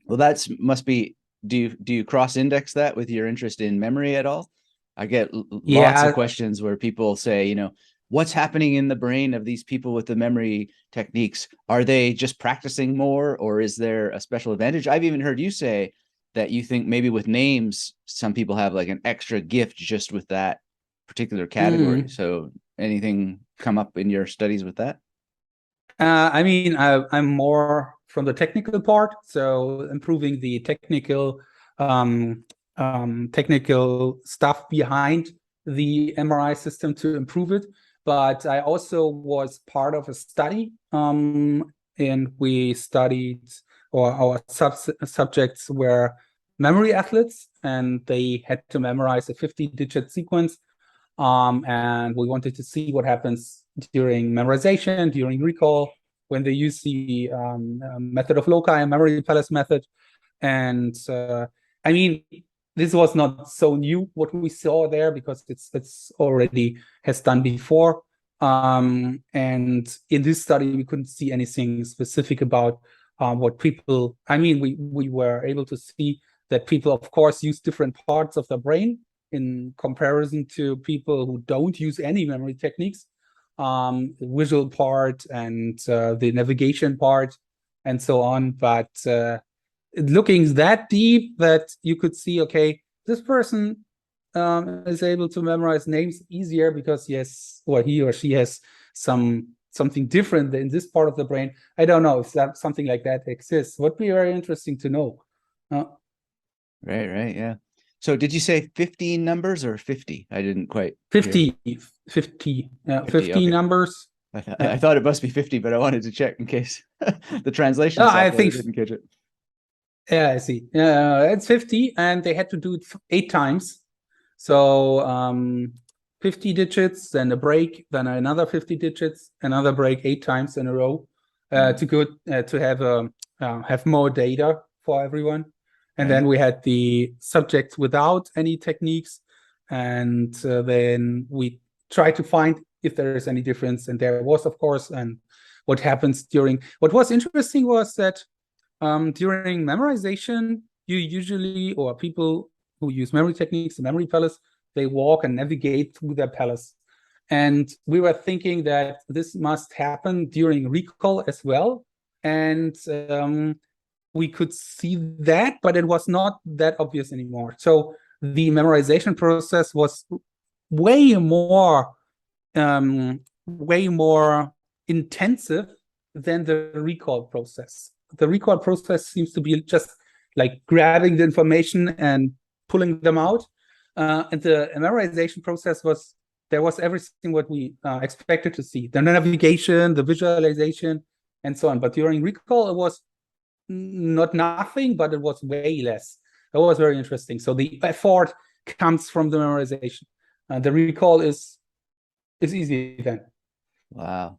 Well, that's must be. Do you cross-index that with your interest in memory at all? I get lots of Yeah, questions where people say, what's happening in the brain of these people with the memory techniques? Are they just practicing more, or is there a special advantage? I've even heard you say that you think maybe with names, some people have like an extra gift just with that particular category. mm. So anything come up in your studies with that? I mean, I'm more from the technical part, so improving the um, technical stuff behind the MRI system to improve it. But I also was part of a study, and we studied, or our subjects were memory athletes, and they had to memorize a 50-digit sequence. And we wanted to see what happens during memorization, during recall, when they use the method of loci, memory palace method. And I mean, this was not so new what we saw there, because it's already has done before. And in this study, we couldn't see anything specific about what people. I mean, we were able to see that people, of course, use different parts of the brain in comparison to people who don't use any memory techniques, the visual part and the navigation part and so on. But looking that deep, that you could see, okay, this person is able to memorize names easier because he or she has something different in this part of the brain. I don't know if that something like that exists. Would be very interesting to know. Right, yeah. So did you say 15 numbers or 50? I didn't quite hear. 50, 50, 50 okay. numbers. I thought it must be 50, but I wanted to check in case the translation No, I software think, didn't catch it. yeah, I see. It's 50, and they had to do it 8 times. So 50 digits, then a break, then another 50 digits, another break 8 times in a row to have more data for everyone. And Right. then we had the subjects without any techniques, and then we tried to find if there is any difference, and there was, of course. And what happens during what was interesting was that during memorization, you usually, or people who use memory techniques, the memory palace, they walk and navigate through their palace. And we were thinking that this must happen during recall as well. And we could see that, but it was not that obvious anymore. So the memorization process was way more way more intensive than the recall process. The recall process seems to be just like grabbing the information and pulling them out. And the memorization process there was everything what we expected to see: the navigation, the visualization, and so on. But during recall, it was not nothing, but it was way less. That was very interesting. So the effort comes from the memorization. The recall is easy then. Wow.